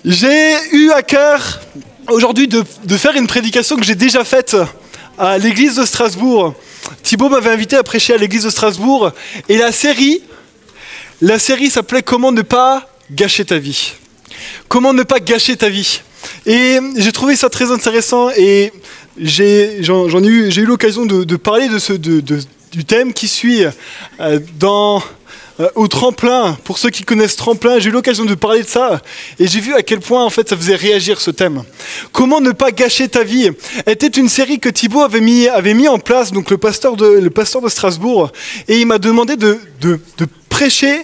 J'ai eu à cœur aujourd'hui de faire une prédication que j'ai déjà faite à l'église de Strasbourg. Thibaut m'avait invité à prêcher à l'église de Strasbourg et la série s'appelait « Comment ne pas gâcher ta vie ». Comment ne pas gâcher ta vie. Et j'ai trouvé ça très intéressant et j'ai eu l'occasion de parler du thème qui suit au tremplin. Pour ceux qui connaissent tremplin, j'ai eu l'occasion de parler de ça et j'ai vu à quel point en fait ça faisait réagir ce thème. Comment ne pas gâcher ta vie était une série que Thibaut avait mis en place, donc le pasteur de Strasbourg, et il m'a demandé de prêcher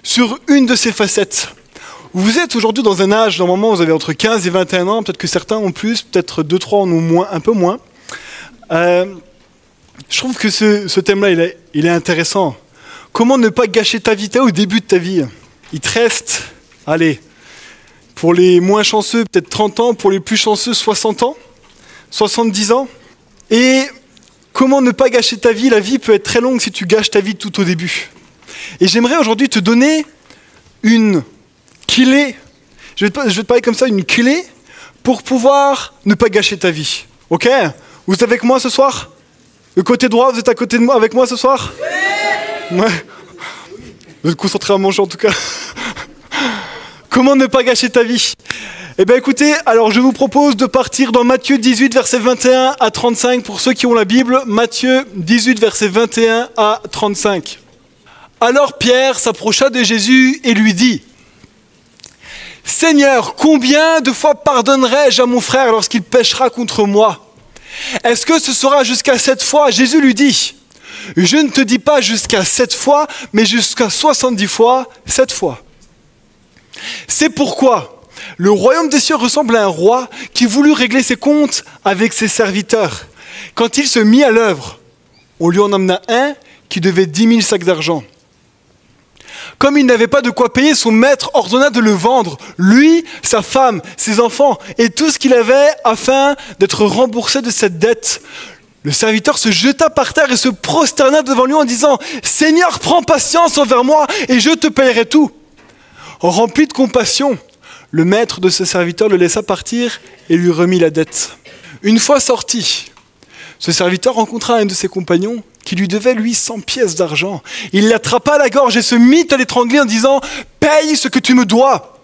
sur une de ces facettes. Vous êtes aujourd'hui dans un âge, normalement vous avez entre 15 et 21 ans, peut-être que certains ont plus, peut-être 2-3 en ont moins, un peu moins. Je trouve que ce thème-là, il est intéressant. Comment ne pas gâcher ta vie? T'es au début de ta vie. Il te reste, allez, pour les moins chanceux, peut-être 30 ans, pour les plus chanceux, 60 ans, 70 ans. Et comment ne pas gâcher ta vie? La vie peut être très longue si tu gâches ta vie tout au début. Et j'aimerais aujourd'hui te donner une clé, je vais te parler comme ça, une clé pour pouvoir ne pas gâcher ta vie. Ok? Vous êtes avec moi ce soir? Le côté droit, vous êtes à côté de moi, avec moi ce soir? Oui. Ouais. Vous êtes concentrés à manger en tout cas. Comment ne pas gâcher ta vie? Eh bien écoutez, alors je vous propose de partir dans Matthieu 18, versets 21 à 35. Pour ceux qui ont la Bible, Matthieu 18, versets 21 à 35. Alors Pierre s'approcha de Jésus et lui dit: Seigneur, combien de fois pardonnerai-je à mon frère lorsqu'il péchera contre moi? Est-ce que ce sera jusqu'à 7 fois? Jésus lui dit: je ne te dis pas jusqu'à 7 fois, mais jusqu'à 70 fois 7 fois. C'est pourquoi le royaume des cieux ressemble à un roi qui voulut régler ses comptes avec ses serviteurs. Quand il se mit à l'œuvre, on lui en amena un qui devait 10 000 sacs d'argent. Comme il n'avait pas de quoi payer, son maître ordonna de le vendre, lui, sa femme, ses enfants et tout ce qu'il avait afin d'être remboursé de cette dette. Le serviteur se jeta par terre et se prosterna devant lui en disant: Seigneur, prends patience envers moi et je te payerai tout. Rempli de compassion, le maître de ce serviteur le laissa partir et lui remit la dette. Une fois sorti, ce serviteur rencontra un de ses compagnons qui lui devait, lui, 100 pièces d'argent. Il l'attrapa à la gorge et se mit à l'étrangler en disant: paye ce que tu me dois.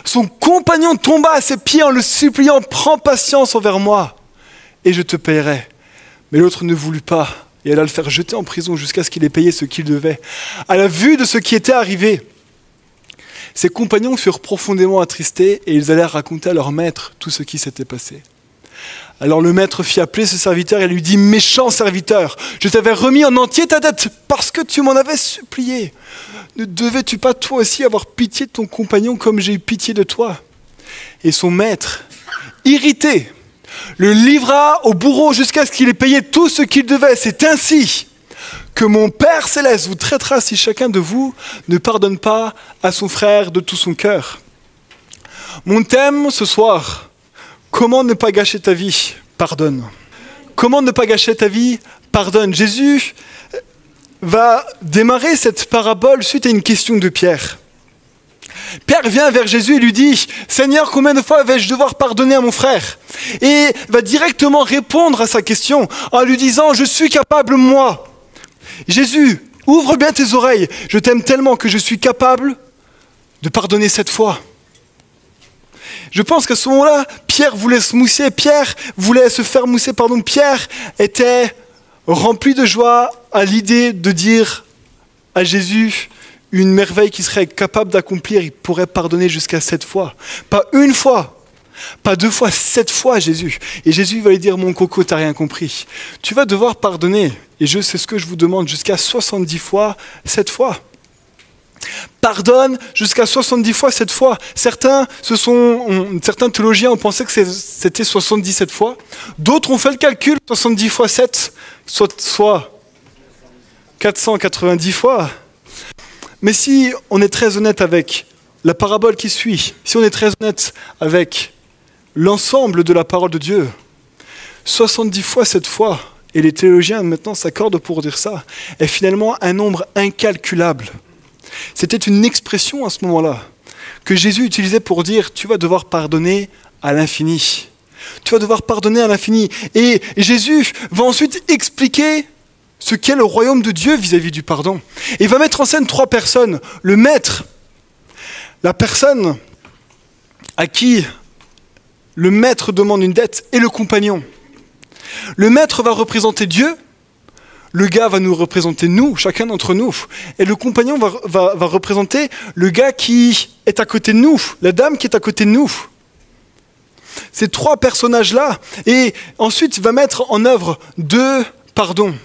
Son compagnon tomba à ses pieds en le suppliant: prends patience envers moi et je te payerai. Mais l'autre ne voulut pas et alla le faire jeter en prison jusqu'à ce qu'il ait payé ce qu'il devait. À la vue de ce qui était arrivé, ses compagnons furent profondément attristés et ils allèrent raconter à leur maître tout ce qui s'était passé. Alors le maître fit appeler ce serviteur et lui dit: méchant serviteur, je t'avais remis en entier ta dette parce que tu m'en avais supplié. Ne devais-tu pas toi aussi avoir pitié de ton compagnon comme j'ai eu pitié de toi? Et son maître, irrité, le livra au bourreau jusqu'à ce qu'il ait payé tout ce qu'il devait. C'est ainsi que mon Père Céleste vous traitera si chacun de vous ne pardonne pas à son frère de tout son cœur. Mon thème ce soir: comment ne pas gâcher ta vie? Pardonne. Comment ne pas gâcher ta vie? Pardonne. Jésus va démarrer cette parabole suite à une question de Pierre. Pierre vient vers Jésus et lui dit: Seigneur, combien de fois vais-je devoir pardonner à mon frère? Et va directement répondre à sa question en lui disant: je suis capable moi. Jésus, ouvre bien tes oreilles. Je t'aime tellement que je suis capable de pardonner 7 fois. Je pense qu'à ce moment-là, Pierre voulait se mousser, Pierre voulait se faire mousser, pardon. Pierre était rempli de joie à l'idée de dire à Jésus une merveille qu'il serait capable d'accomplir. Il pourrait pardonner jusqu'à 7 fois. Pas une fois, pas 2 fois, 7 fois Jésus. Et Jésus va lui dire: mon coco, t'as rien compris. Tu vas devoir pardonner, et je sais ce que je vous demande, jusqu'à 70 fois 7 fois. Pardonne jusqu'à 70 fois 7 fois. Certains théologiens ont pensé que c'était 77 fois. D'autres ont fait le calcul, 70 fois 7, soit 490 fois. Mais si on est très honnête avec la parabole qui suit, si on est très honnête avec l'ensemble de la parole de Dieu, 70 fois 7 fois, et les théologiens maintenant s'accordent pour dire ça, est finalement un nombre incalculable. C'était une expression à ce moment-là. que Jésus utilisait pour dire « tu vas devoir pardonner à l'infini ». Tu vas devoir pardonner à l'infini. Et Jésus va ensuite expliquer ce qu'est le royaume de Dieu vis-à-vis du pardon. Et il va mettre en scène 3 personnes. Le maître, la personne à qui le maître demande une dette, et le compagnon. Le maître va représenter Dieu, le gars va nous représenter nous, chacun d'entre nous, et le compagnon va représenter le gars qui est à côté de nous, la dame qui est à côté de nous. Ces 3 personnages-là, et ensuite il va mettre en œuvre 2 pardons.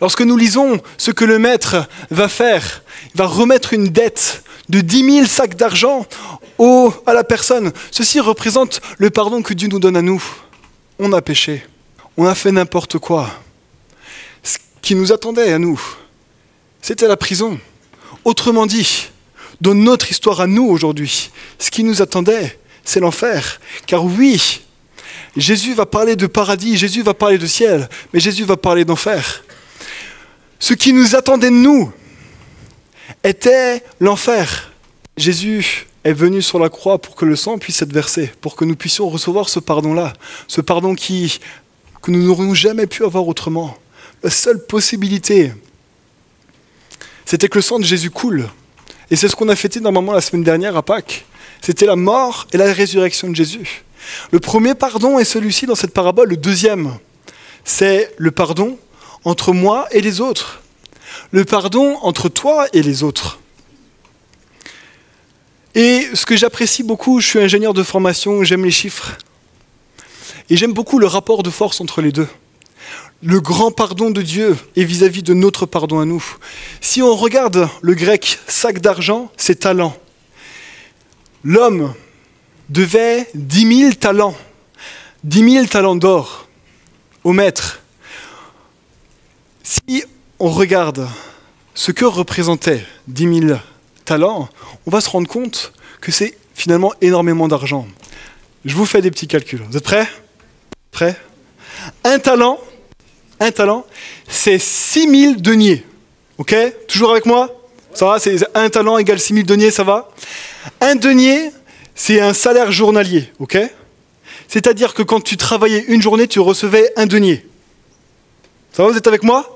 Lorsque nous lisons ce que le maître va faire, il va remettre une dette de 10 000 sacs d'argent à la personne. Ceci représente le pardon que Dieu nous donne à nous. On a péché, on a fait n'importe quoi. Ce qui nous attendait à nous, c'était la prison. Autrement dit, dans notre histoire à nous aujourd'hui, ce qui nous attendait, c'est l'enfer. Car oui, Jésus va parler de paradis, Jésus va parler de ciel, mais Jésus va parler d'enfer. Ce qui nous attendait de nous était l'enfer. Jésus est venu sur la croix pour que le sang puisse être versé, pour que nous puissions recevoir ce pardon-là, ce pardon que nous n'aurions jamais pu avoir autrement. La seule possibilité, c'était que le sang de Jésus coule. Et c'est ce qu'on a fêté normalement la semaine dernière à Pâques. C'était la mort et la résurrection de Jésus. Le premier pardon est celui-ci dans cette parabole. Le deuxième, c'est le pardon entre moi et les autres. Le pardon entre toi et les autres. Et ce que j'apprécie beaucoup, je suis ingénieur de formation, j'aime les chiffres. Et j'aime beaucoup le rapport de force entre les deux. Le grand pardon de Dieu est vis-à-vis de notre pardon à nous. Si on regarde le grec sac d'argent, c'est talent. L'homme devait 10 000 talents. 10 000 talents d'or au maître. Si on regarde ce que représentait 10 000 talents, on va se rendre compte que c'est finalement énormément d'argent. Je vous fais des petits calculs. Vous êtes prêts ? Prêts ? Un talent, c'est 6 000 deniers. Ok ? Toujours avec moi ? Ça va ? C'est un talent égale 6 000 deniers, ça va ? Un denier, c'est un salaire journalier. Ok ? C'est-à-dire que quand tu travaillais une journée, tu recevais un denier. Ça va ? Vous êtes avec moi ?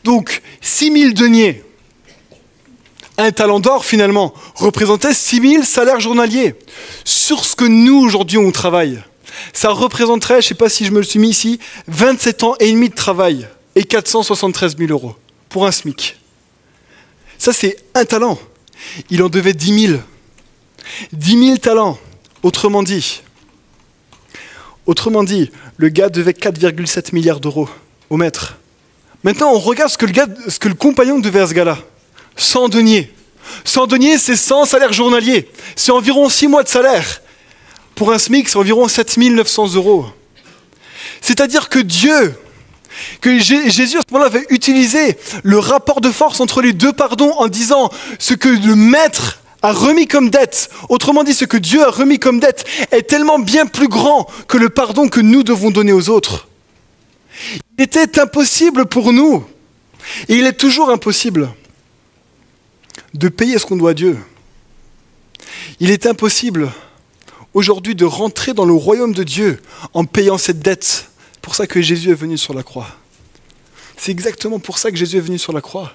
Donc, 6 000 deniers. Un talent d'or, finalement, représentait 6 000 salaires journaliers. Sur ce que nous, aujourd'hui, on travaille, ça représenterait, je ne sais pas si je me le suis mis ici, 27 ans et demi de travail et 473 000 € pour un SMIC. Ça, c'est un talent. Il en devait 10 000. 10 000 talents, autrement dit, le gars devait 4,7 milliards d'euros au maître. Maintenant, on regarde ce que le compagnon devait à ce gars-là. 100 deniers. 100 deniers, c'est 100 salaires journaliers. C'est environ 6 mois de salaire. Pour un SMIC, c'est environ 7 900 €. C'est-à-dire que Jésus, à ce moment-là, avait utilisé le rapport de force entre les 2 pardons en disant ce que le maître a remis comme dette, autrement dit, ce que Dieu a remis comme dette, est tellement bien plus grand que le pardon que nous devons donner aux autres. Il était impossible pour nous, et il est toujours impossible, de payer ce qu'on doit à Dieu. Il est impossible aujourd'hui de rentrer dans le royaume de Dieu en payant cette dette. C'est pour ça que Jésus est venu sur la croix. C'est exactement pour ça que Jésus est venu sur la croix.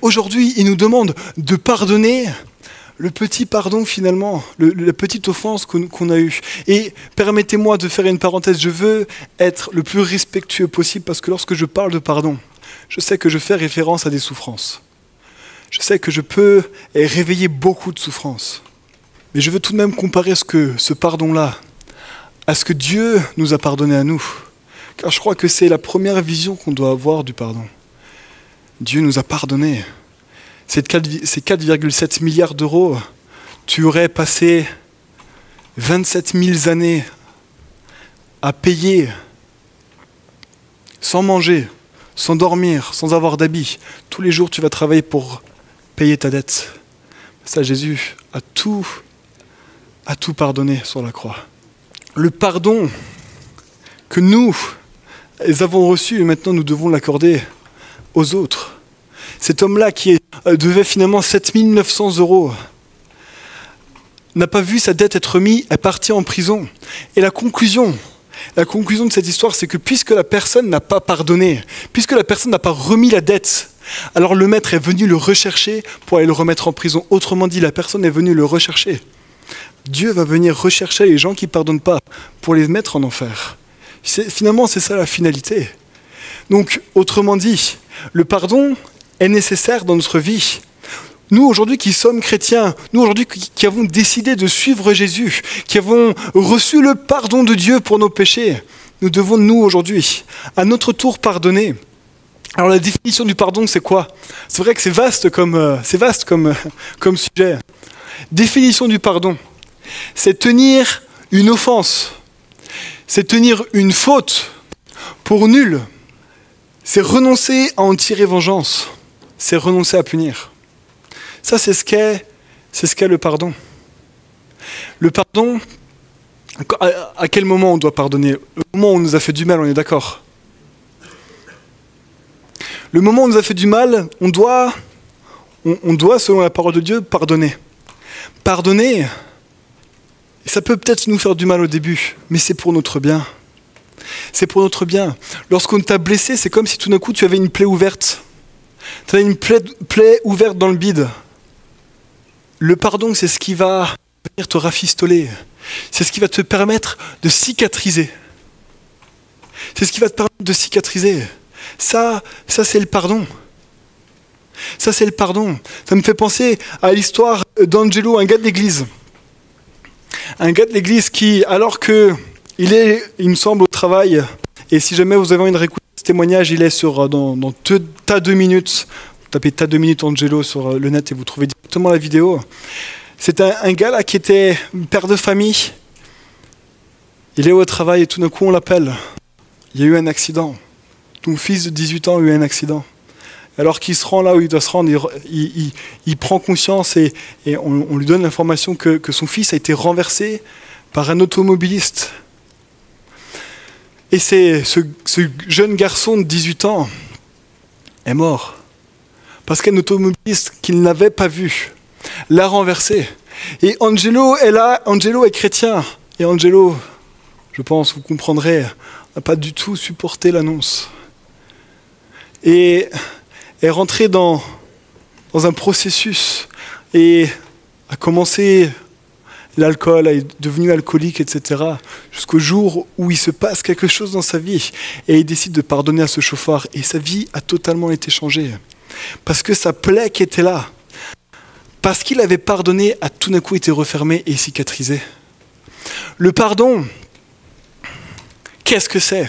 Aujourd'hui, il nous demande de pardonner le petit pardon finalement, la petite offense qu'on a eue. Et permettez-moi de faire une parenthèse, je veux être le plus respectueux possible parce que lorsque je parle de pardon, je sais que je fais référence à des souffrances. Je sais que je peux réveiller beaucoup de souffrances. Mais je veux tout de même comparer ce pardon-là à ce que Dieu nous a pardonné à nous. Car je crois que c'est la première vision qu'on doit avoir du pardon. Dieu nous a pardonné. Ces 4,7 milliards d'euros, tu aurais passé 27 000 années à payer, sans manger, sans dormir, sans avoir d'habits. Tous les jours, tu vas travailler pour payer ta dette. Ça, Jésus a tout pardonné sur la croix. Le pardon que nous avons reçu et maintenant nous devons l'accorder aux autres. Cet homme-là qui devait finalement 7 900 €, n'a pas vu sa dette être remise, est parti en prison. Et la conclusion de cette histoire, c'est que puisque la personne n'a pas pardonné, puisque la personne n'a pas remis la dette, alors le maître est venu le rechercher pour aller le remettre en prison. Autrement dit, la personne est venue le rechercher. Dieu va venir rechercher les gens qui ne pardonnent pas pour les mettre en enfer. Finalement, c'est ça la finalité. Donc, autrement dit, le pardon est nécessaire dans notre vie. Nous, aujourd'hui, qui sommes chrétiens, nous, aujourd'hui, qui avons décidé de suivre Jésus, qui avons reçu le pardon de Dieu pour nos péchés, nous devons, nous, aujourd'hui, à notre tour, pardonner. Alors, la définition du pardon, c'est quoi? C'est vrai que c'est vaste comme sujet. Définition du pardon, c'est tenir une offense, c'est tenir une faute pour nulle, c'est renoncer à en tirer vengeance, c'est renoncer à punir. Ça, c'est ce qu'est le pardon. Le pardon, à quel moment on doit pardonner? Le moment où on nous a fait du mal, on est d'accord? Le moment où on nous a fait du mal, on doit, selon la parole de Dieu, pardonner. Pardonner, ça peut peut-être nous faire du mal au début, mais c'est pour notre bien. C'est pour notre bien. Lorsqu'on t'a blessé, c'est comme si tout d'un coup tu avais une plaie ouverte. Tu avais une plaie ouverte dans le bide. Le pardon, c'est ce qui va venir te rafistoler. C'est ce qui va te permettre de cicatriser. C'est ce qui va te permettre de cicatriser. Ça c'est le pardon. Ça, c'est le pardon. Ça me fait penser à l'histoire d'Angelo, un gars de l'église. Un gars de l'église qui, alors qu'il est, il me semble, au travail, et si jamais vous avez envie de réécouter ce témoignage, il est dans tas 2 minutes. Vous tapez tas 2 minutes Angelo sur le net et vous trouvez directement la vidéo. C'est un gars là qui était père de famille. Il est au travail et tout d'un coup on l'appelle. Il y a eu un accident. Ton fils de 18 ans a eu un accident. Alors qu'il se rend là où il doit se rendre, il prend conscience et on lui donne l'information que son fils a été renversé par un automobiliste. Et ce jeune garçon de 18 ans est mort. Parce qu'un automobiliste qu'il n'avait pas vu l'a renversé. Et Angelo est là, Angelo est chrétien. Et Angelo, je pense, vous comprendrez, n'a pas du tout supporté l'annonce. Et est rentré dans un processus et a commencé l'alcool, est devenu alcoolique, etc. Jusqu'au jour où il se passe quelque chose dans sa vie et il décide de pardonner à ce chauffeur. Et sa vie a totalement été changée. Parce que sa plaie qui était là, parce qu'il avait pardonné, a tout d'un coup été refermée et cicatrisée. Le pardon, qu'est-ce que c'est?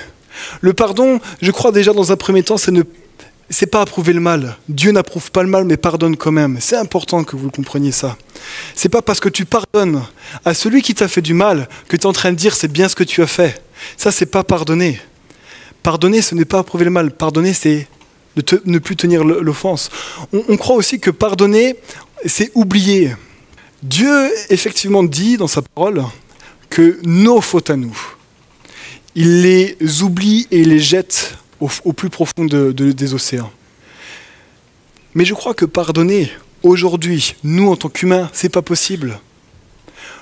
Le pardon, je crois déjà dans un premier temps, c'est pas approuver le mal. Dieu n'approuve pas le mal, mais pardonne quand même. C'est important que vous compreniez ça. C'est pas parce que tu pardonnes à celui qui t'a fait du mal que tu es en train de dire c'est bien ce que tu as fait. Ça, c'est pas pardonner. Pardonner, ce n'est pas approuver le mal. Pardonner, c'est ne plus tenir l'offense. On croit aussi que pardonner, c'est oublier. Dieu, effectivement, dit dans sa parole que nos fautes à nous, il les oublie et il les jette au plus profond des océans. Mais je crois que pardonner, aujourd'hui, nous en tant qu'humains, c'est pas possible.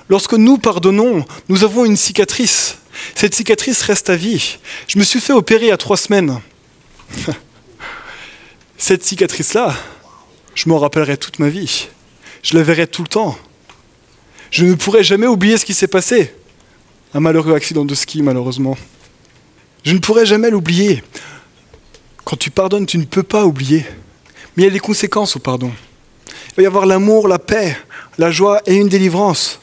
Lorsque nous pardonnons, nous avons une cicatrice. Cette cicatrice reste à vie. Je me suis fait opérer il y a 3 semaines. Cette cicatrice-là, je m'en rappellerai toute ma vie. Je la verrai tout le temps. Je ne pourrai jamais oublier ce qui s'est passé. Un malheureux accident de ski, malheureusement. Je ne pourrai jamais l'oublier. Quand tu pardonnes, tu ne peux pas oublier. Mais il y a des conséquences au pardon. Il va y avoir l'amour, la paix, la joie et une délivrance.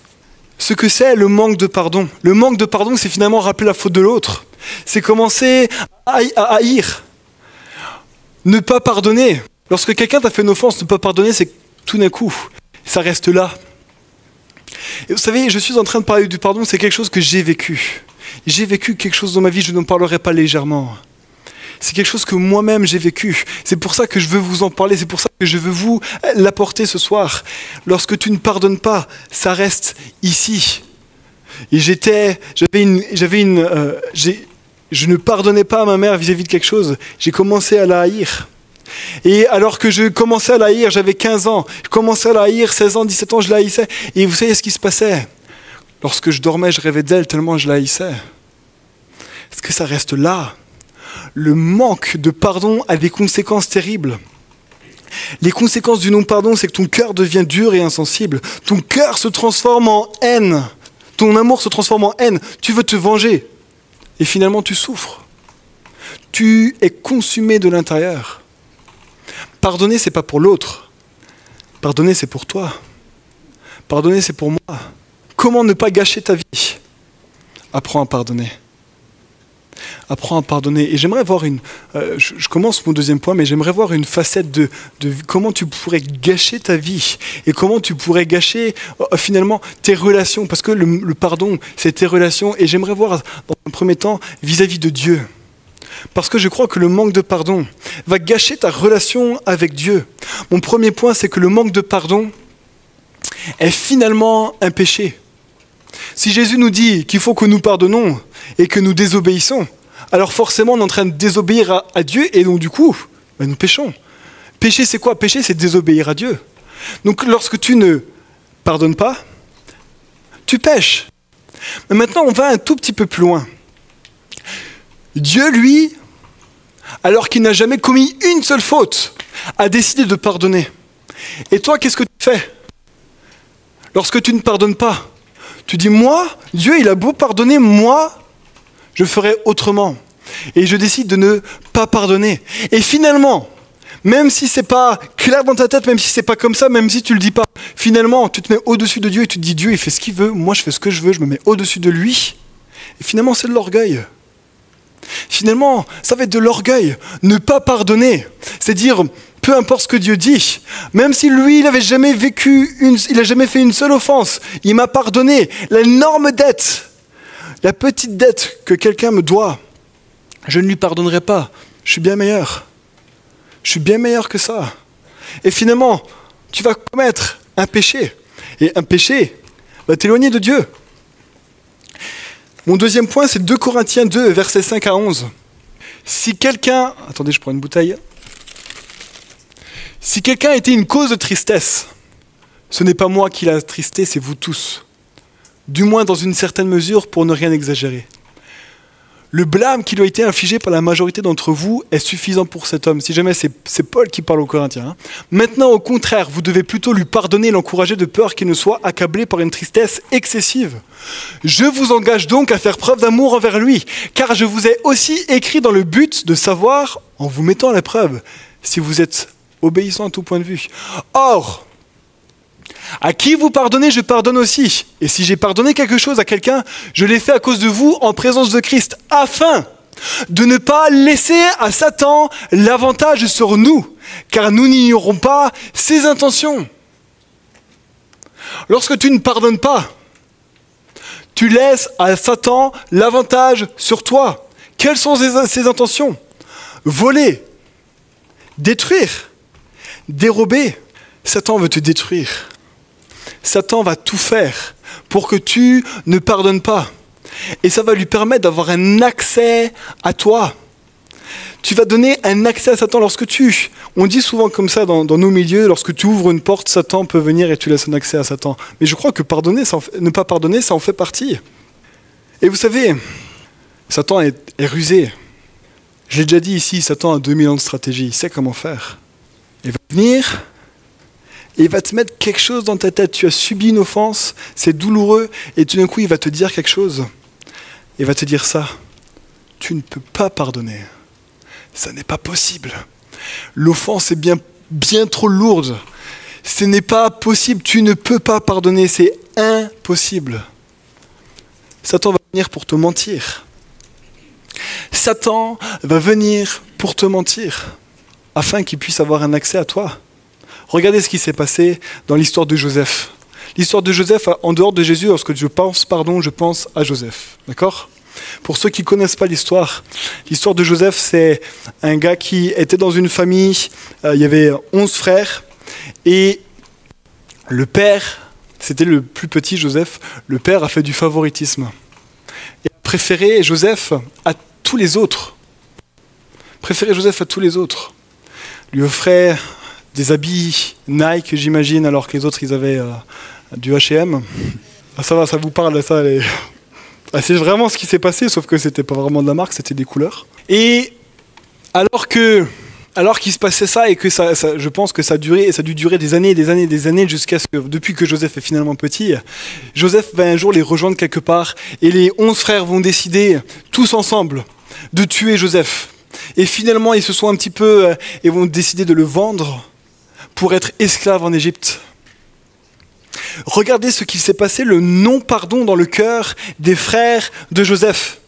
Ce que c'est le manque de pardon. Le manque de pardon, c'est finalement rappeler la faute de l'autre. C'est commencer à haïr. Ne pas pardonner. Lorsque quelqu'un t'a fait une offense, ne pas pardonner, c'est que tout d'un coup, ça reste là. Et vous savez, je suis en train de parler du pardon, c'est quelque chose que j'ai vécu. J'ai vécu quelque chose dans ma vie, je n'en parlerai pas légèrement. C'est quelque chose que moi-même j'ai vécu. C'est pour ça que je veux vous en parler, c'est pour ça que je veux vous l'apporter ce soir. Lorsque tu ne pardonnes pas, ça reste ici. Et je ne pardonnais pas à ma mère vis-à-vis de quelque chose. J'ai commencé à la haïr. Et alors que je commençais à la haïr, j'avais 15 ans, je commençais à la haïr, 16 ans, 17 ans, je la haïssais. Et vous savez ce qui se passait? Lorsque je dormais, je rêvais d'elle tellement je la haïssais. Est-ce que ça reste là? Le manque de pardon a des conséquences terribles. Les conséquences du non-pardon, c'est que ton cœur devient dur et insensible. Ton cœur se transforme en haine. Ton amour se transforme en haine. Tu veux te venger. Et finalement, tu souffres. Tu es consumé de l'intérieur. Pardonner, c'est pas pour l'autre. Pardonner, c'est pour toi. Pardonner, c'est pour moi. Comment ne pas gâcher ta vie? Apprends à pardonner. Apprends à pardonner. Et j'aimerais voir je commence mon deuxième point, mais j'aimerais voir une facette de comment tu pourrais gâcher ta vie et comment tu pourrais gâcher finalement tes relations. Parce que le pardon, c'est tes relations. Et j'aimerais voir dans un premier temps vis-à-vis de Dieu. Parce que je crois que le manque de pardon va gâcher ta relation avec Dieu. Mon premier point, c'est que le manque de pardon est finalement un péché. Si Jésus nous dit qu'il faut que nous pardonnons et que nous désobéissons, alors forcément on est en train de désobéir à Dieu et donc du coup, nous péchons. Péché c'est quoi? Péché c'est désobéir à Dieu. Donc lorsque tu ne pardonnes pas, tu pèches. Mais maintenant on va un tout petit peu plus loin. Dieu, lui, alors qu'il n'a jamais commis une seule faute, a décidé de pardonner. Et toi, qu'est-ce que tu fais? Lorsque tu ne pardonnes pas, tu dis, moi, Dieu, il a beau pardonner, moi, je ferai autrement. Et je décide de ne pas pardonner. Et finalement, même si c'est pas clair dans ta tête, même si c'est pas comme ça, même si tu le dis pas, finalement, tu te mets au-dessus de Dieu et tu te dis, Dieu, il fait ce qu'il veut, moi, je fais ce que je veux, je me mets au-dessus de lui. Et finalement, c'est de l'orgueil. Finalement, ça va être de l'orgueil. Ne pas pardonner, c'est dire, peu importe ce que Dieu dit, même si lui, il n'a jamais fait une seule offense, il m'a pardonné. L'énorme dette, la petite dette que quelqu'un me doit, je ne lui pardonnerai pas. Je suis bien meilleur. Je suis bien meilleur que ça. Et finalement, tu vas commettre un péché. Et un péché va t'éloigner de Dieu. Mon deuxième point, c'est 2 Corinthiens 2, versets 5 à 11. Si quelqu'un... Attendez, je prends une bouteille. Si quelqu'un était une cause de tristesse, ce n'est pas moi qui l'ai attristé, c'est vous tous. Du moins dans une certaine mesure, pour ne rien exagérer. Le blâme qui lui a été infligé par la majorité d'entre vous est suffisant pour cet homme. Si jamais c'est Paul qui parle aux Corinthiens. Hein. Maintenant, au contraire, vous devez plutôt lui pardonner et l'encourager de peur qu'il ne soit accablé par une tristesse excessive. Je vous engage donc à faire preuve d'amour envers lui, car je vous ai aussi écrit dans le but de savoir, en vous mettant à l'épreuve, si vous êtes obéissant à tout point de vue. Or, à qui vous pardonnez, je pardonne aussi. Et si j'ai pardonné quelque chose à quelqu'un, je l'ai fait à cause de vous en présence de Christ, afin de ne pas laisser à Satan l'avantage sur nous, car nous n'ignorons pas ses intentions. Lorsque tu ne pardonnes pas, tu laisses à Satan l'avantage sur toi. Quelles sont ses intentions? Voler, détruire, dérober. Satan veut te détruire. Satan va tout faire pour que tu ne pardonnes pas. Et ça va lui permettre d'avoir un accès à toi. Tu vas donner un accès à Satan on dit souvent comme ça dans nos milieux, lorsque tu ouvres une porte, Satan peut venir et tu laisses un accès à Satan. Mais je crois que ne pas pardonner, ça en fait partie. Et vous savez, Satan est rusé. Je l'ai déjà dit ici, Satan a 2000 ans de stratégie, il sait comment faire. Il va venir... Et il va te mettre quelque chose dans ta tête. Tu as subi une offense, c'est douloureux, et tout d'un coup, il va te dire quelque chose. Il va te dire ça. Tu ne peux pas pardonner. Ça n'est pas possible. L'offense est bien trop lourde. Ce n'est pas possible. Tu ne peux pas pardonner. C'est impossible. Satan va venir pour te mentir. Satan va venir pour te mentir, afin qu'il puisse avoir un accès à toi. Regardez ce qui s'est passé dans l'histoire de Joseph. L'histoire de Joseph, en dehors de Jésus, lorsque je pense pardon, je pense à Joseph. D'accord ? Pour ceux qui ne connaissent pas l'histoire de Joseph, c'est un gars qui était dans une famille, il y avait 11 frères, et le père, c'était le plus petit Joseph, le père a fait du favoritisme. Et a préféré Joseph à tous les autres. lui offrait des habits Nike, j'imagine, alors que les autres, ils avaient du H&M. Ah, ça va, ça vous parle, ça. Ah, c'est vraiment ce qui s'est passé, sauf que c'était pas vraiment de la marque, c'était des couleurs. Et alors qu'il se passait ça, et que je pense que ça a dû durer des années et des années et des années, jusqu'à ce que, depuis que Joseph est finalement petit, Joseph va un jour les rejoindre quelque part, et les 11 frères vont décider, tous ensemble, de tuer Joseph. Et finalement, ils se sont un petit peu, et vont décider de le vendre pour être esclave en Égypte. Regardez ce qui s'est passé, le non-pardon dans le cœur des frères de Joseph.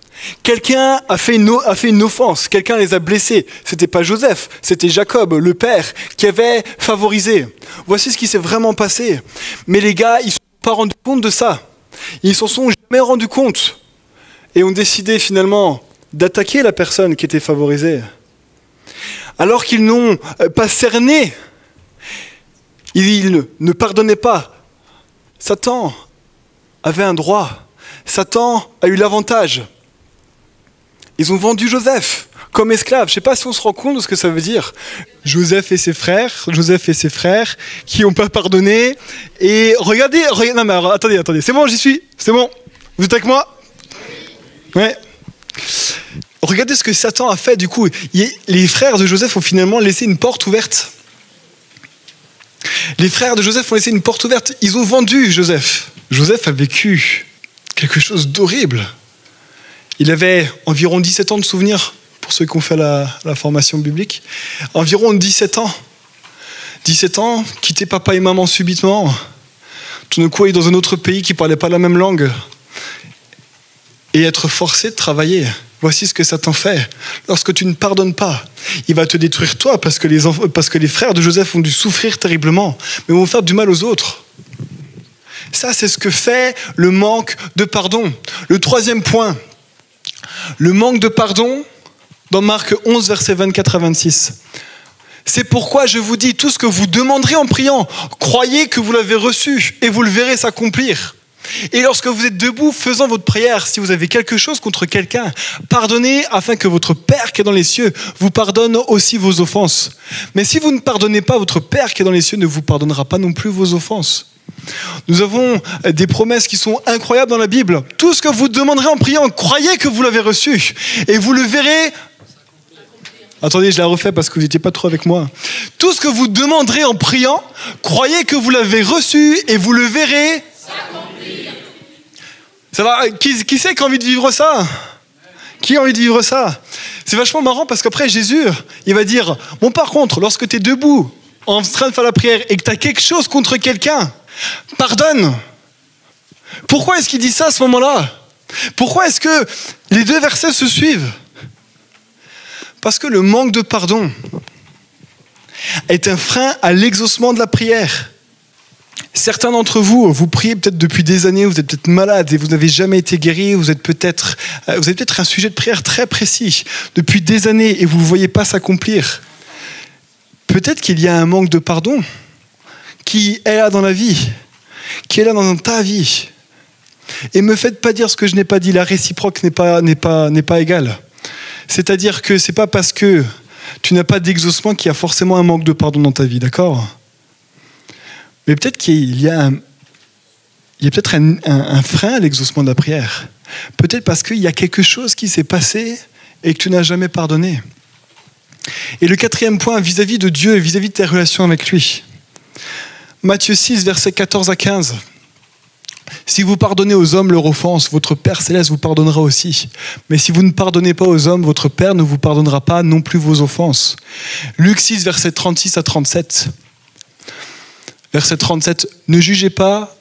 Quelqu'un a fait une offense, quelqu'un les a blessés. C'était pas Joseph, c'était Jacob, le père, qui avait favorisé. Voici ce qui s'est vraiment passé. Mais les gars, ils ne se sont pas rendus compte de ça. Ils s'en sont jamais rendus compte. Et ont décidé finalement d'attaquer la personne qui était favorisée. Alors qu'ils n'ont pas cerné, ils ne pardonnaient pas. Satan avait un droit. Satan a eu l'avantage. Ils ont vendu Joseph comme esclave. Je ne sais pas si on se rend compte de ce que ça veut dire. Joseph et ses frères qui n'ont pas pardonné. Et regardez, non mais alors, attendez, c'est bon, j'y suis, c'est bon. Vous êtes avec moi? Ouais. Regardez ce que Satan a fait du coup. Les frères de Joseph ont finalement laissé une porte ouverte. Les frères de Joseph ont laissé une porte ouverte. Ils ont vendu Joseph. Joseph a vécu quelque chose d'horrible. Il avait environ 17 ans de souvenirs, pour ceux qui ont fait la formation biblique. Environ 17 ans. 17 ans, quitter papa et maman subitement. Tout d'un coup, aller dans un autre pays qui ne parlait pas la même langue. Et être forcé de travailler. Voici ce que Satan fait. Lorsque tu ne pardonnes pas, il va te détruire toi, parce que les frères de Joseph ont dû souffrir terriblement, mais vont faire du mal aux autres. Ça, c'est ce que fait le manque de pardon. Le troisième point, le manque de pardon, dans Marc 11, versets 24 à 26. C'est pourquoi je vous dis, tout ce que vous demanderez en priant, croyez que vous l'avez reçu, et vous le verrez s'accomplir. Et lorsque vous êtes debout, faisant votre prière, si vous avez quelque chose contre quelqu'un, pardonnez afin que votre Père qui est dans les cieux vous pardonne aussi vos offenses. Mais si vous ne pardonnez pas, votre Père qui est dans les cieux ne vous pardonnera pas non plus vos offenses. Nous avons des promesses qui sont incroyables dans la Bible. Tout ce que vous demanderez en priant, croyez que vous l'avez reçu et vous le verrez. Attendez, je la refais parce que vous n'étiez pas trop avec moi. Tout ce que vous demanderez en priant, croyez que vous l'avez reçu et vous le verrez. Ça va, qui c'est qui a envie de vivre ça? Qui a envie de vivre ça? C'est vachement marrant parce qu'après Jésus, il va dire, bon par contre, lorsque tu es debout, en train de faire la prière et que tu as quelque chose contre quelqu'un, pardonne. Pourquoi est-ce qu'il dit ça à ce moment-là? Pourquoi est-ce que les deux versets se suivent? Parce que le manque de pardon est un frein à l'exaucement de la prière. Certains d'entre vous, vous priez peut-être depuis des années, vous êtes peut-être malade et vous n'avez jamais été guéri, vous avez peut-être un sujet de prière très précis depuis des années et vous ne le voyez pas s'accomplir. Peut-être qu'il y a un manque de pardon qui est là dans la vie, qui est là dans ta vie. Et ne me faites pas dire ce que je n'ai pas dit, la réciproque n'est pas égale. C'est-à-dire que ce n'est pas parce que tu n'as pas d'exaucement qu'il y a forcément un manque de pardon dans ta vie, d'accord ? Mais peut-être qu'il y a peut-être un frein à l'exaucement de la prière. Peut-être parce qu'il y a quelque chose qui s'est passé et que tu n'as jamais pardonné. Et le quatrième point, vis-à-vis de Dieu et vis-à-vis de tes relations avec lui. Matthieu 6, versets 14 à 15. Si vous pardonnez aux hommes leur offense, votre Père Céleste vous pardonnera aussi. Mais si vous ne pardonnez pas aux hommes, votre Père ne vous pardonnera pas non plus vos offenses. Luc 6, versets 36 à 37. Verset 37, ne jugez pas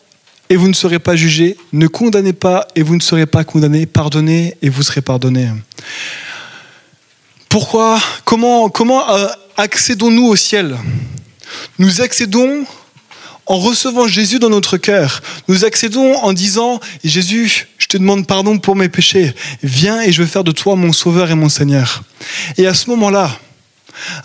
et vous ne serez pas jugés, ne condamnez pas et vous ne serez pas condamnés, pardonnez et vous serez pardonnés. Pourquoi? Comment accédons-nous au ciel? Nous accédons en recevant Jésus dans notre cœur. Nous accédons en disant, Jésus, je te demande pardon pour mes péchés. Viens et je veux faire de toi mon sauveur et mon Seigneur. Et à ce moment-là,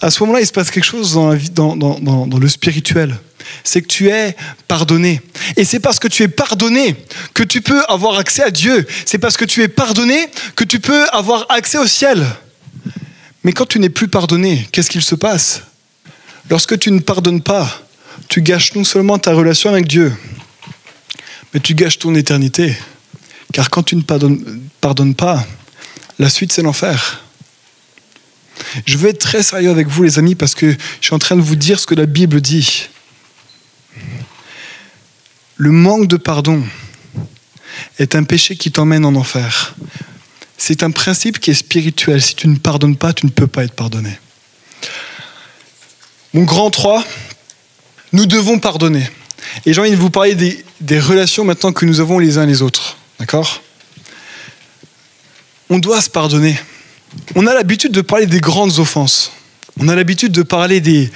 il se passe quelque chose dans le spirituel. C'est que tu es pardonné. Et c'est parce que tu es pardonné que tu peux avoir accès à Dieu. C'est parce que tu es pardonné que tu peux avoir accès au ciel. Mais quand tu n'es plus pardonné, qu'est-ce qu'il se passe? Lorsque tu ne pardonnes pas, tu gâches non seulement ta relation avec Dieu, mais tu gâches ton éternité. Car quand tu ne pardonnes pas, la suite c'est l'enfer. Je veux être très sérieux avec vous les amis parce que je suis en train de vous dire ce que la Bible dit. Le manque de pardon est un péché qui t'emmène en enfer. C'est un principe qui est spirituel. Si tu ne pardonnes pas, tu ne peux pas être pardonné. Mon grand 3, nous devons pardonner. Et j'ai envie de vous parler des relations maintenant que nous avons les uns les autres. D'accord ? On doit se pardonner. On a l'habitude de parler des grandes offenses. On a l'habitude de parler des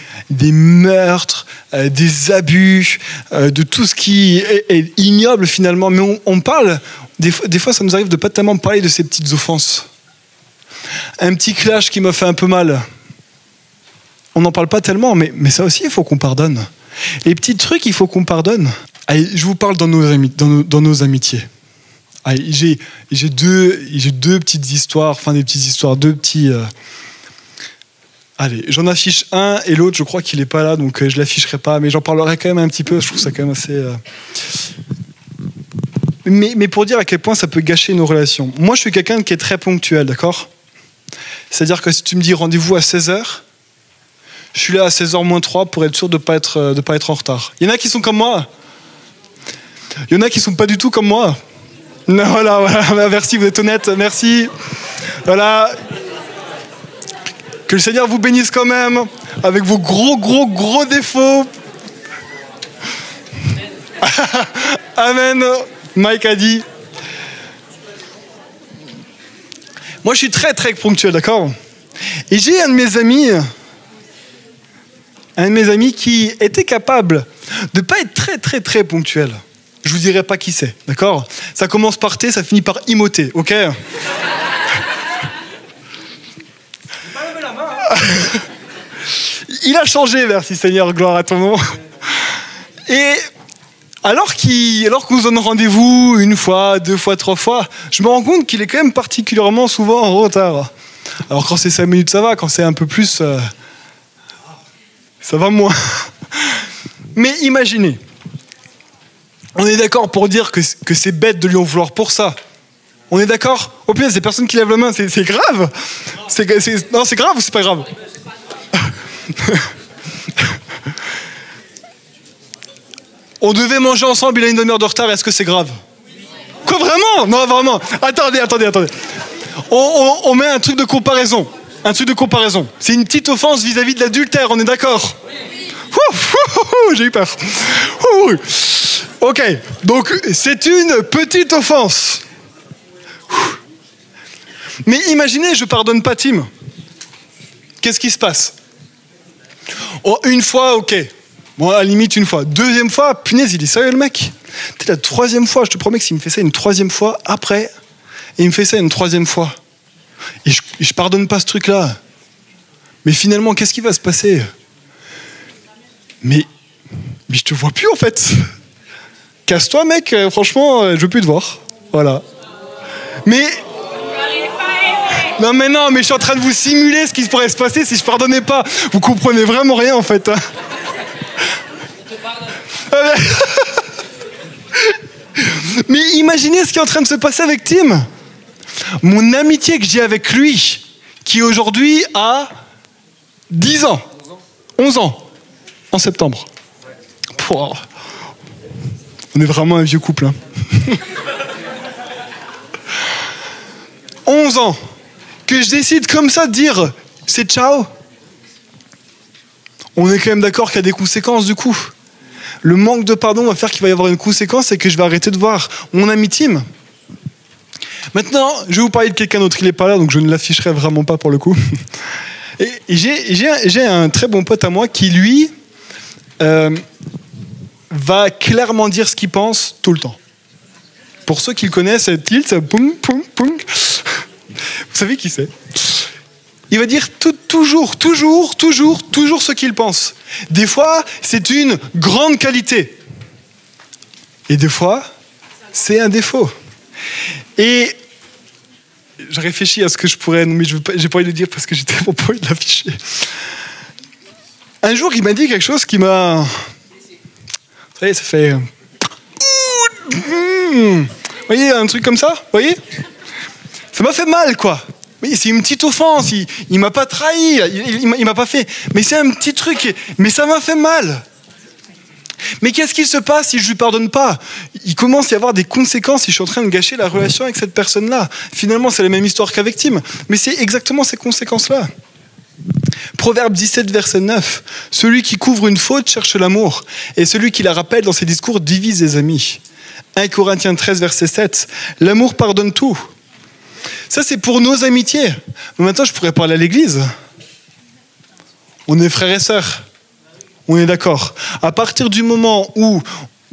meurtres, des abus, de tout ce qui est ignoble finalement. Mais on parle, des fois ça nous arrive de pas tellement parler de ces petites offenses. Un petit clash qui m'a fait un peu mal. On n'en parle pas tellement, mais ça aussi il faut qu'on pardonne. Les petits trucs, il faut qu'on pardonne. Allez, je vous parle dans nos amitiés. Allez, j'ai deux petites histoires, deux petits... Allez, j'en affiche un et l'autre, je crois qu'il n'est pas là, donc je ne l'afficherai pas, mais j'en parlerai quand même un petit peu, je trouve ça quand même assez... Mais pour dire à quel point ça peut gâcher nos relations. Moi, je suis quelqu'un qui est très ponctuel, d'accord ? C'est-à-dire que si tu me dis rendez-vous à 16h, je suis là à 16h moins 3 pour être sûr de pas être en retard. Il y en a qui sont comme moi. Il y en a qui sont pas du tout comme moi. Non, voilà, merci, vous êtes honnête, merci. Voilà. Que le Seigneur vous bénisse quand même, avec vos gros défauts. Amen. Mike a dit. Moi, je suis très ponctuel, d'accord ? Et j'ai un de mes amis qui était capable de pas être très ponctuel. Je vous dirai pas qui c'est, d'accord ? Ça commence par T, ça finit par Imoté, ok ? Il a changé, merci Seigneur, gloire à ton nom. Et alors qu'on se donne rendez-vous une fois, 2 fois, 3 fois, je me rends compte qu'il est quand même particulièrement souvent en retard. Alors quand c'est 5 minutes, ça va, quand c'est un peu plus, ça va moins. Mais imaginez, on est d'accord pour dire que c'est bête de lui en vouloir pour ça. On est d'accord ? Au pire, c'est personne qui lève la main, c'est grave. Non, c'est grave ou c'est pas grave ? On devait manger ensemble, il a une demi-heure de retard, est-ce que c'est grave ? Quoi, vraiment ? Non, vraiment. Attendez. On met un truc de comparaison. C'est une petite offense vis-à-vis de l'adultère, on est d'accord ? J'ai eu peur. Ok, donc c'est une petite offense. Mais imaginez, je pardonne pas Tim. Qu'est-ce qui se passe ? Oh, une fois, ok. Bon, à la limite, une fois. 2e fois, punaise, il est sérieux le mec. T'es la 3e fois, je te promets que s'il me fait ça une 3e fois, après, et il me fait ça une 3e fois. Et je pardonne pas ce truc-là. Mais finalement, qu'est-ce qui va se passer ? Mais je te vois plus en fait. Casse-toi mec, franchement, je veux plus te voir. Voilà. Mais... Non, mais je suis en train de vous simuler ce qui pourrait se passer si je pardonnais pas. Vous comprenez vraiment rien en fait. Mais imaginez ce qui est en train de se passer avec Tim. Mon amitié que j'ai avec lui, qui aujourd'hui a 10 ans, 11 ans, en septembre. Pouah. On est vraiment un vieux couple. 11 ans. Que je décide comme ça de dire c'est ciao. On est quand même d'accord qu'il y a des conséquences du coup. Le manque de pardon va faire qu'il va y avoir une conséquence et que je vais arrêter de voir mon ami Tim. Maintenant, je vais vous parler de quelqu'un d'autre. Il n'est pas là, donc je ne l'afficherai vraiment pas pour le coup. Et j'ai un très bon pote à moi qui, lui, va clairement dire ce qu'il pense tout le temps. Pour ceux qui le connaissent, c'est tilt, ça poum, poum, poum. Vous savez qui c'est ? Il va dire toujours ce qu'il pense. Des fois, c'est une grande qualité. Et des fois, c'est un défaut. Et je réfléchis à ce que je pourrais... Mais j'ai pas envie de le dire parce que j'ai tellement pas envie de l'afficher. Un jour, il m'a dit quelque chose qui m'a... Vous voyez, ça fait... Vous voyez, un truc comme ça, vous voyez? Ça m'a fait mal, quoi. Oui, c'est une petite offense, il m'a pas trahi, il m'a pas fait... Mais c'est un petit truc, mais ça m'a fait mal. Mais qu'est-ce qui se passe si je lui pardonne pas? Il commence à y avoir des conséquences si je suis en train de gâcher la relation avec cette personne-là. Finalement, c'est la même histoire qu'avec Tim, mais c'est exactement ces conséquences-là. Proverbe 17, verset 9. Celui qui couvre une faute cherche l'amour, et celui qui la rappelle dans ses discours divise les amis. 1 Corinthiens 13, verset 7. L'amour pardonne tout. Ça, c'est pour nos amitiés. Mais maintenant, je pourrais parler à l'église. On est frères et sœurs. On est d'accord. À partir du moment où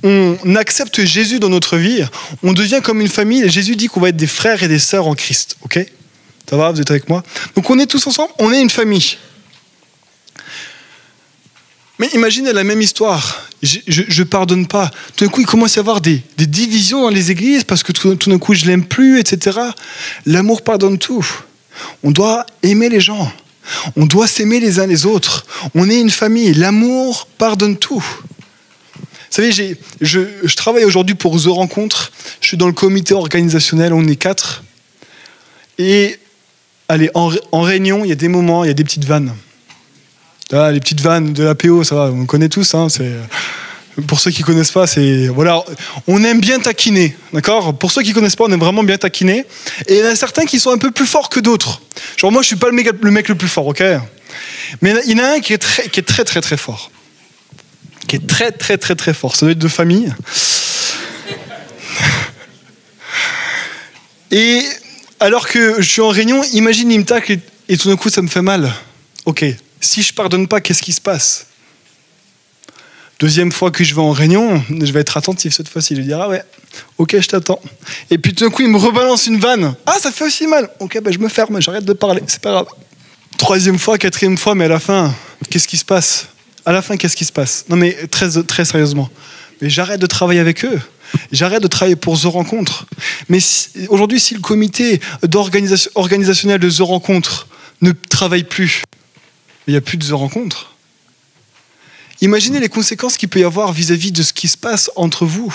on accepte Jésus dans notre vie, on devient comme une famille. Et Jésus dit qu'on va être des frères et des sœurs en Christ. Ok? Ça va? Vous êtes avec moi? Donc on est tous ensemble, on est une famille. Mais imaginez la même histoire. Je pardonne pas. Tout d'un coup, il commence à y avoir des divisions dans les églises parce que tout d'un coup, je l'aime plus, etc. L'amour pardonne tout. On doit aimer les gens. On doit s'aimer les uns les autres. On est une famille. L'amour pardonne tout. Vous savez, je travaille aujourd'hui pour The Rencontre. Je suis dans le comité organisationnel. On est 4. Et allez, en réunion, il y a des moments, il y a des petites vannes. Là, les petites vannes de l'APO, ça va, on connaît tous. Hein, pour ceux qui ne connaissent pas, voilà, on aime bien taquiner, d'accord? Pour ceux qui ne connaissent pas, on aime vraiment bien taquiner. Et il y en a certains qui sont un peu plus forts que d'autres. Genre moi, je ne suis pas le mec le plus fort, ok? Mais il y en a un qui est très, très, très fort. Qui est très, très, très, très fort. Ça doit être de famille. Et alors que je suis en réunion, imagine, il me tacle et tout d'un coup, ça me fait mal. Ok, si je pardonne pas, qu'est-ce qui se passe? Deuxième fois que je vais en réunion, je vais être attentif cette fois-ci. Je vais dire, ah ouais, ok, je t'attends. Et puis tout d'un coup, il me rebalance une vanne. Ah, ça fait aussi mal. Ok, ben je me ferme, j'arrête de parler, c'est pas grave. Troisième fois, quatrième fois, mais à la fin, qu'est-ce qui se passe? À la fin, qu'est-ce qui se passe? Non mais très, très sérieusement. Mais j'arrête de travailler avec eux. J'arrête de travailler pour The Rencontre. Mais aujourd'hui, si le comité organisationnel de The Rencontre ne travaille plus, il n'y a plus de The Rencontre. Imaginez les conséquences qu'il peut y avoir vis-à-vis de ce qui se passe entre vous.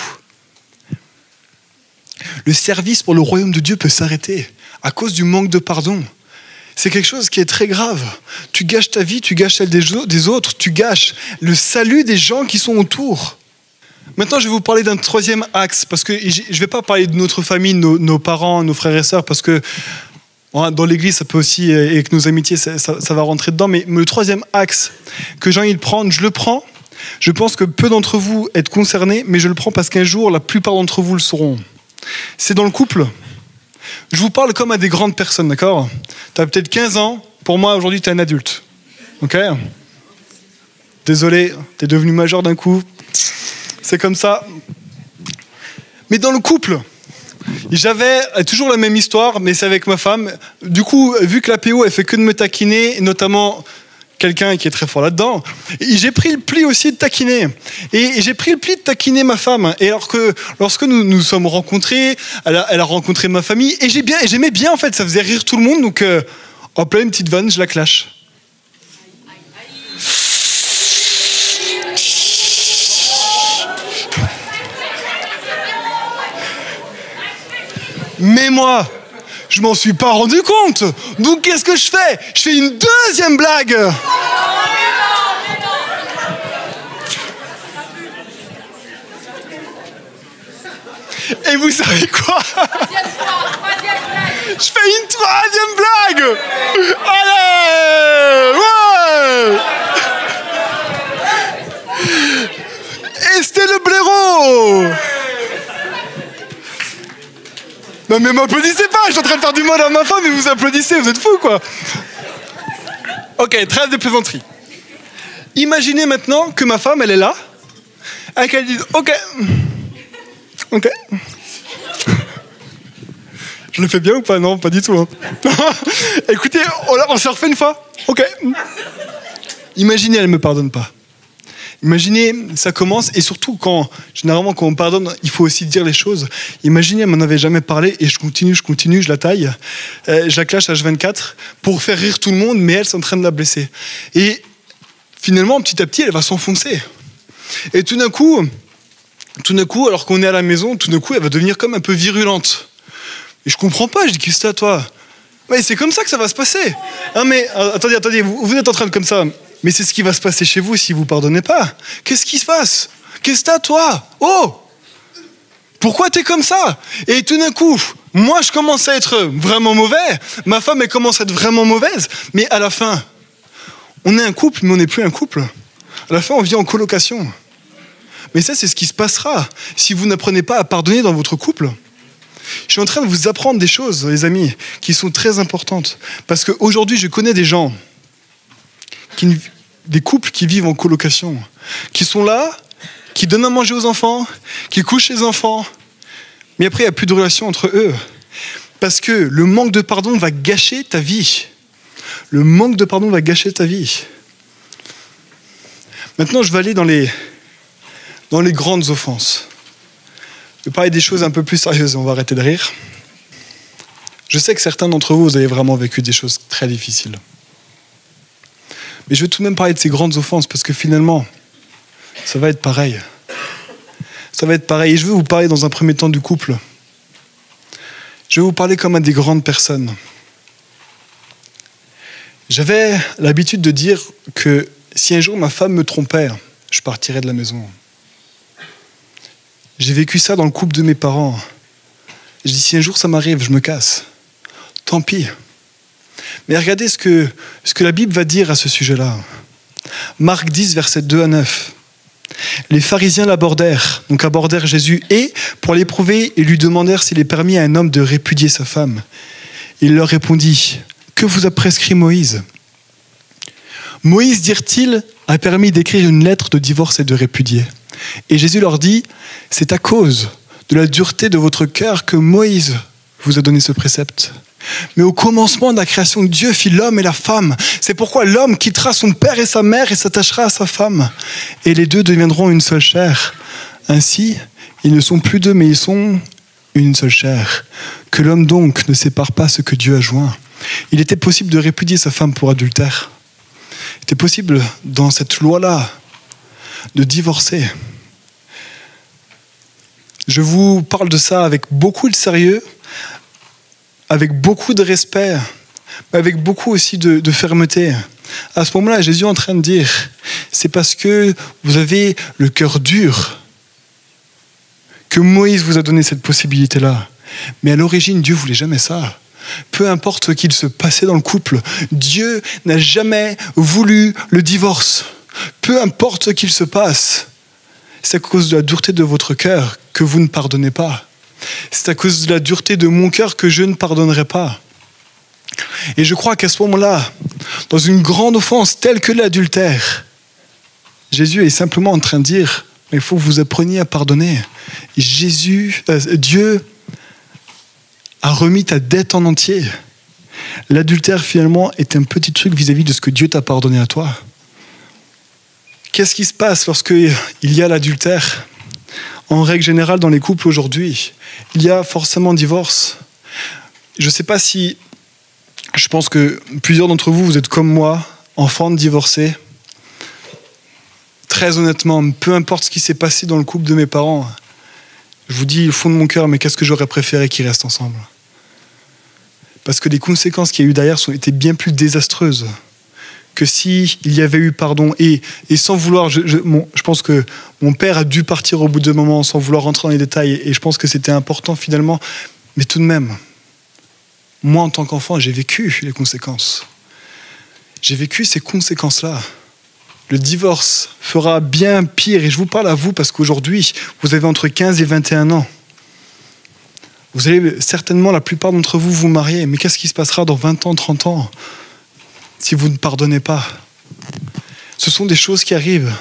Le service pour le royaume de Dieu peut s'arrêter à cause du manque de pardon. C'est quelque chose qui est très grave. Tu gâches ta vie, tu gâches celle des autres, tu gâches le salut des gens qui sont autour. Maintenant, je vais vous parler d'un troisième axe, parce que je ne vais pas parler de notre famille, nos parents, nos frères et sœurs, parce que dans l'église, ça peut aussi, et avec nos amitiés, ça va rentrer dedans. Mais le troisième axe que j'ai envie de prendre, je le prends. Je pense que peu d'entre vous êtes concernés, mais je le prends parce qu'un jour, la plupart d'entre vous le seront. C'est dans le couple. Je vous parle comme à des grandes personnes, d'accord? Tu as peut-être 15 ans. Pour moi, aujourd'hui, tu es un adulte. Ok? Désolé, tu es devenu majeur d'un coup. C'est comme ça. Mais dans le couple, j'avais toujours la même histoire, mais c'est avec ma femme. Du coup, vu que l'APO, elle fait que de me taquiner, notamment quelqu'un qui est très fort là-dedans, j'ai pris le pli aussi de taquiner. Et j'ai pris le pli de taquiner ma femme. Et alors que lorsque nous sommes rencontrés, elle a rencontré ma famille, et j'aimais bien, en fait, ça faisait rire tout le monde, donc en plein une petite vanne, je la clash. Mais moi, je m'en suis pas rendu compte. Donc qu'est-ce que je fais? Je fais une deuxième blague. Et vous savez quoi? Je fais une troisième blague. Allez, ouais. Et c'était le blaireau. Non mais m'applaudissez pas, je suis en train de faire du mal à ma femme et vous applaudissez, vous êtes fous quoi. Ok, trêve de plaisanterie. Imaginez maintenant que ma femme, elle est là, et qu'elle dit ok. Je le fais bien ou pas? Non, pas du tout. Hein. Écoutez, on se refait une fois. Ok. Imaginez, elle me pardonne pas. Imaginez, ça commence, et surtout généralement quand on pardonne, il faut aussi dire les choses. Imaginez, elle m'en avait jamais parlé, et je continue, je la taille, je la clash H24 pour faire rire tout le monde, mais elle, c'est en train de la blesser. Et finalement, petit à petit, elle va s'enfoncer. Et tout d'un coup, alors qu'on est à la maison, tout d'un coup, elle va devenir comme un peu virulente. Et je comprends pas, je dis, qu'est-ce que c'est à toi? Ouais, c'est comme ça que ça va se passer. Ah mais, attendez, vous êtes en train de comme ça. Mais c'est ce qui va se passer chez vous si vous pardonnez pas. Qu'est-ce qui se passe? Qu'est-ce que t'as, toi? Oh! Pourquoi t'es comme ça? Et tout d'un coup, moi je commence à être vraiment mauvais, ma femme elle commence à être vraiment mauvaise, mais à la fin, on est un couple, mais on n'est plus un couple. À la fin, on vit en colocation. Mais ça, c'est ce qui se passera si vous n'apprenez pas à pardonner dans votre couple. Je suis en train de vous apprendre des choses, les amis, qui sont très importantes. Parce qu'aujourd'hui, je connais des gens, des couples qui vivent en colocation, qui sont là, qui donnent à manger aux enfants, qui couchent les enfants, mais après, il n'y a plus de relation entre eux. Parce que le manque de pardon va gâcher ta vie. Le manque de pardon va gâcher ta vie. Maintenant, je vais aller dans les grandes offenses. Je vais parler des choses un peu plus sérieuses, on va arrêter de rire. Je sais que certains d'entre vous, vous avez vraiment vécu des choses très difficiles. Mais je vais tout de même parler de ces grandes offenses, parce que finalement, ça va être pareil. Ça va être pareil. Et je veux vous parler dans un premier temps du couple. Je vais vous parler comme à des grandes personnes. J'avais l'habitude de dire que si un jour ma femme me trompait, je partirais de la maison. J'ai vécu ça dans le couple de mes parents. Je dis, si un jour ça m'arrive, je me casse. Tant pis. Mais regardez ce que la Bible va dire à ce sujet-là. Marc 10, versets 2 à 9. Les pharisiens l'abordèrent, donc abordèrent Jésus, et pour l'éprouver, ils lui demandèrent s'il est permis à un homme de répudier sa femme. Il leur répondit, que vous a prescrit Moïse? Moïse, dirent-ils, a permis d'écrire une lettre de divorce et de répudier. Et Jésus leur dit, c'est à cause de la dureté de votre cœur que Moïse vous a donné ce précepte. Mais au commencement de la création, Dieu fit l'homme et la femme. C'est pourquoi l'homme quittera son père et sa mère et s'attachera à sa femme. Et les deux deviendront une seule chair. Ainsi, ils ne sont plus deux, mais ils sont une seule chair. Que l'homme donc ne sépare pas ce que Dieu a joint. Il était possible de répudier sa femme pour adultère. Il était possible, dans cette loi-là, de divorcer. Je vous parle de ça avec beaucoup de sérieux, avec beaucoup de respect, mais avec beaucoup aussi de fermeté. À ce moment-là, Jésus est en train de dire, c'est parce que vous avez le cœur dur que Moïse vous a donné cette possibilité-là. Mais à l'origine, Dieu ne voulait jamais ça. Peu importe ce qu'il se passait dans le couple, Dieu n'a jamais voulu le divorce. Peu importe ce qu'il se passe, c'est à cause de la dureté de votre cœur que vous ne pardonnez pas. C'est à cause de la dureté de mon cœur que je ne pardonnerai pas. Et je crois qu'à ce moment-là, dans une grande offense telle que l'adultère, Jésus est simplement en train de dire, il faut que vous appreniez à pardonner. Dieu a remis ta dette en entier. L'adultère, finalement, est un petit truc vis-à-vis de ce que Dieu t'a pardonné à toi. Qu'est-ce qui se passe lorsqu'il y a l'adultère? En règle générale, dans les couples aujourd'hui, il y a forcément divorce. Je ne sais pas si... Je pense que plusieurs d'entre vous, vous êtes comme moi, enfants de divorcés. Très honnêtement, peu importe ce qui s'est passé dans le couple de mes parents, je vous dis au fond de mon cœur, mais qu'est-ce que j'aurais préféré qu'ils restent ensemble? Parce que les conséquences qu'il y a eu derrière étaient bien plus désastreuses que s'il y avait eu pardon. Et sans vouloir, je pense que mon père a dû partir au bout d'un moment sans vouloir rentrer dans les détails. Et je pense que c'était important finalement. Mais tout de même, moi en tant qu'enfant, j'ai vécu les conséquences. J'ai vécu ces conséquences-là. Le divorce fera bien pire. Et je vous parle à vous parce qu'aujourd'hui, vous avez entre 15 et 21 ans. Vous allez certainement, la plupart d'entre vous, vous marier. Mais qu'est-ce qui se passera dans 20 ans, 30 ans si vous ne pardonnez pas? Ce sont des choses qui arrivent.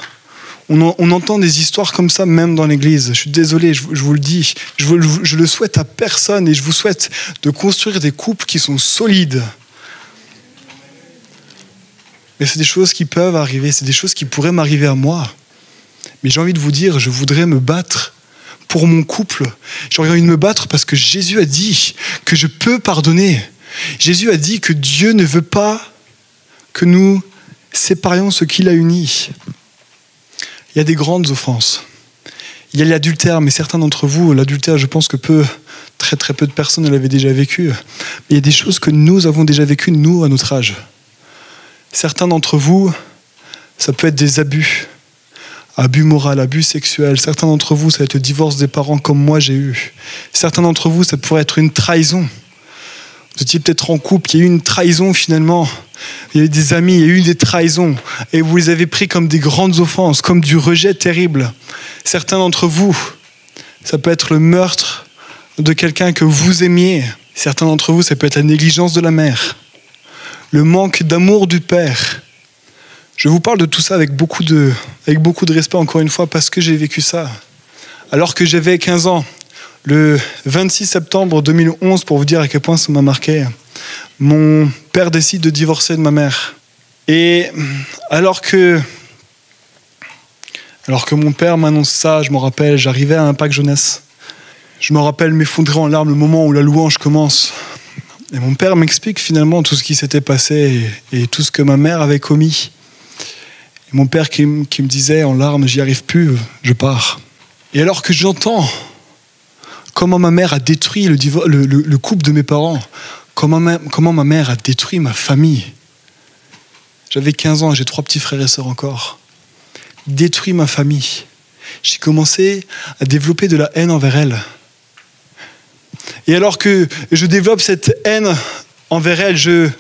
On entend des histoires comme ça même dans l'église. Je suis désolé, je vous le dis. Je le souhaite à personne et je vous souhaite de construire des couples qui sont solides. Mais c'est des choses qui peuvent arriver, c'est des choses qui pourraient m'arriver à moi. Mais j'ai envie de vous dire, je voudrais me battre pour mon couple. J'aurais envie de me battre parce que Jésus a dit que je peux pardonner. Jésus a dit que Dieu ne veut pas que nous Séparons ce qui l'a uni. Il y a des grandes offenses. Il y a l'adultère, mais certains d'entre vous, l'adultère, je pense que très très peu de personnes l'avaient déjà vécu. Mais il y a des choses que nous avons déjà vécues, nous, à notre âge. Certains d'entre vous, ça peut être des abus moral, abus sexuel. Certains d'entre vous, ça va être le divorce des parents comme moi j'ai eu. Certains d'entre vous, ça pourrait être une trahison. Vous étiez peut-être en couple, il y a eu une trahison finalement. Il y a eu des amis, il y a eu des trahisons. Et vous les avez pris comme des grandes offenses, comme du rejet terrible. Certains d'entre vous, ça peut être le meurtre de quelqu'un que vous aimiez. Certains d'entre vous, ça peut être la négligence de la mère. Le manque d'amour du père. Je vous parle de tout ça avec beaucoup de respect, encore une fois, parce que j'ai vécu ça. Alors que j'avais 15 ans, le 26 septembre 2011, pour vous dire à quel point ça m'a marqué, mon père décide de divorcer de ma mère. Et alors que mon père m'annonce ça, je me rappelle, j'arrivais à Impact Jeunesse. Je me rappelle m'effondrer en larmes le moment où la louange commence. Et mon père m'explique finalement tout ce qui s'était passé et tout ce que ma mère avait commis. Et mon père qui me disait en larmes, j'y arrive plus, je pars. Et alors que j'entends comment ma mère a détruit le couple de mes parents, comment ma mère a détruit ma famille. J'avais 15 ans, j'ai 3 petits frères et sœurs encore. Détruit ma famille. J'ai commencé à développer de la haine envers elle. Et alors que je développe cette haine envers elle, à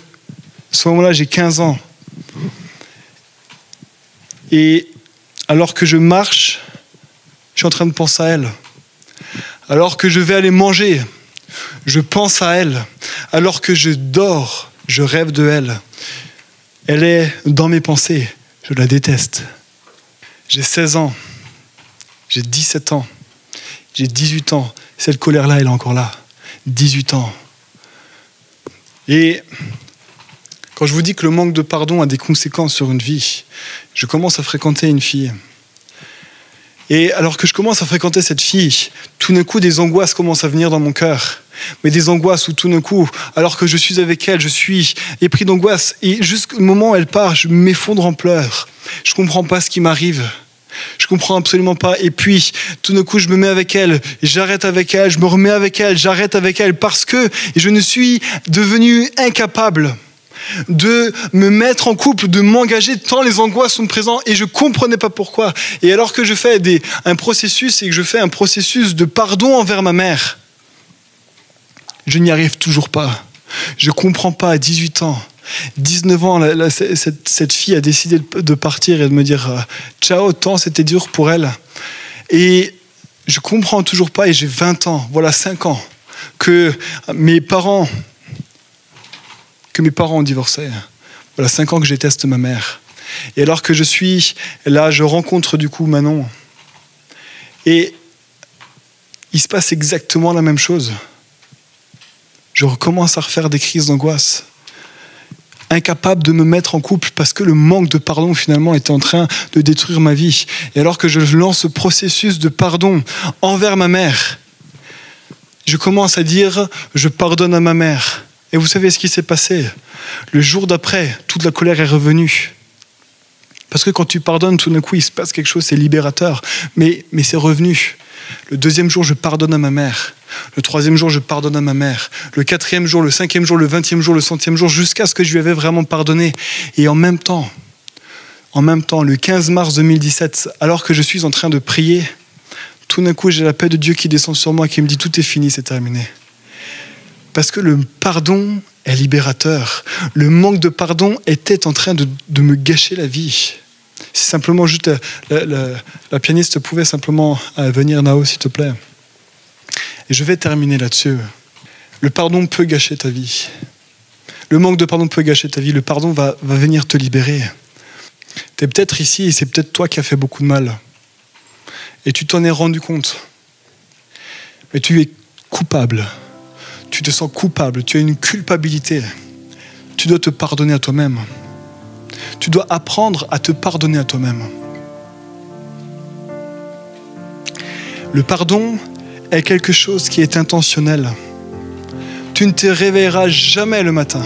ce moment-là, j'ai 15 ans. Et alors que je marche, je suis en train de penser à elle. Alors que je vais aller manger, je pense à elle. Alors que je dors, je rêve de elle. Elle est dans mes pensées. Je la déteste. J'ai 16 ans. J'ai 17 ans. J'ai 18 ans. Cette colère-là, elle est encore là. 18 ans. Et quand je vous dis que le manque de pardon a des conséquences sur une vie, je commence à fréquenter une fille. Et alors que je commence à fréquenter cette fille, tout d'un coup, des angoisses commencent à venir dans mon cœur. Mais des angoisses où tout d'un coup, alors que je suis avec elle, je suis épris d'angoisse. Et jusqu'au moment où elle part, je m'effondre en pleurs. Je ne comprends pas ce qui m'arrive. Je comprends absolument pas. Et puis, tout d'un coup, je me mets avec elle, j'arrête avec elle, je me remets avec elle, j'arrête avec elle, parce que je ne suis devenu incapable de me mettre en couple, de m'engager tant les angoisses sont présentes et je comprenais pas pourquoi. Et alors que je fais un processus et que je fais un processus de pardon envers ma mère, je n'y arrive toujours pas. Je comprends pas à 18 ans. 19 ans, cette fille a décidé de partir et de me dire ciao, tant c'était dur pour elle. Et je comprends toujours pas et j'ai 20 ans, voilà 5 ans, que mes parents ont divorcé. Voilà 5 ans que je déteste ma mère. Et alors que je suis là, je rencontre du coup Manon. Et il se passe exactement la même chose. Je recommence à refaire des crises d'angoisse. Incapable de me mettre en couple parce que le manque de pardon finalement était en train de détruire ma vie. Et alors que je lance ce processus de pardon envers ma mère, je commence à dire je pardonne à ma mère. Et vous savez ce qui s'est passé? Le jour d'après, toute la colère est revenue. Parce que quand tu pardonnes, tout d'un coup, il se passe quelque chose, c'est libérateur. Mais c'est revenu. Le 2e jour, je pardonne à ma mère. Le 3e jour, je pardonne à ma mère. Le 4e jour, le 5e jour, le 20e jour, le 100e jour, jusqu'à ce que je lui avais vraiment pardonné. Et en même temps, le 15 mars 2017, alors que je suis en train de prier, tout d'un coup, j'ai la paix de Dieu qui descend sur moi, qui me dit tout est fini, c'est terminé. Parce que le pardon est libérateur. Le manque de pardon était en train de me gâcher la vie. Si simplement juste la pianiste pouvait simplement venir, Nao, s'il te plaît. Et je vais terminer là-dessus. Le pardon peut gâcher ta vie. Le manque de pardon peut gâcher ta vie. Le pardon va venir te libérer. Tu es peut-être ici et c'est peut-être toi qui as fait beaucoup de mal. Et tu t'en es rendu compte. Mais tu es coupable. Tu te sens coupable. Tu as une culpabilité. Tu dois te pardonner à toi-même. Tu dois apprendre à te pardonner à toi-même. Le pardon est quelque chose qui est intentionnel. Tu ne te réveilleras jamais le matin.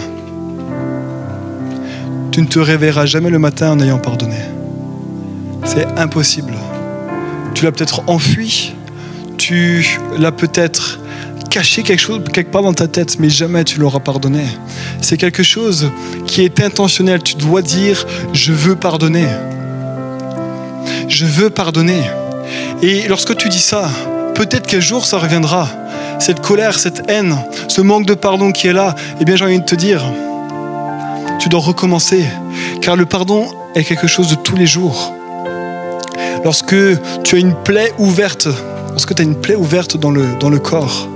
tu ne te réveilleras jamais le matin en ayant pardonné. C'est impossible. Tu l'as peut-être enfui, tu l'as peut-être caché quelque part dans ta tête, mais jamais tu l'auras pardonné. C'est quelque chose qui est intentionnel. Tu dois dire « je veux pardonner ». Je veux pardonner. Et lorsque tu dis ça, peut-être qu'un jour ça reviendra. Cette colère, cette haine, ce manque de pardon qui est là, eh bien j'ai envie de te dire, tu dois recommencer. Car le pardon est quelque chose de tous les jours. Lorsque tu as une plaie ouverte, dans le corps,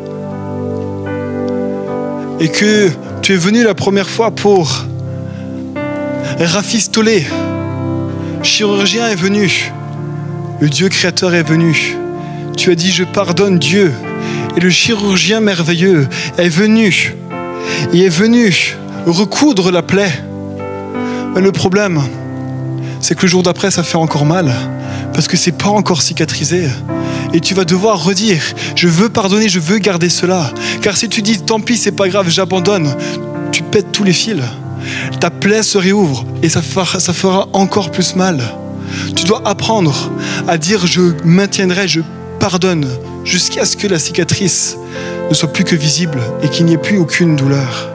et que tu es venu la première fois pour rafistoler, chirurgien est venu, le Dieu créateur est venu, tu as dit je pardonne Dieu, et le chirurgien merveilleux est venu, il est venu recoudre la plaie. Mais le problème, c'est que le jour d'après ça fait encore mal, parce que c'est pas encore cicatrisé. Et tu vas devoir redire, je veux pardonner, je veux garder cela. Car si tu dis, tant pis, c'est pas grave, j'abandonne, tu pètes tous les fils. Ta plaie se réouvre et ça fera encore plus mal. Tu dois apprendre à dire, je maintiendrai, je pardonne, jusqu'à ce que la cicatrice ne soit plus que visible et qu'il n'y ait plus aucune douleur.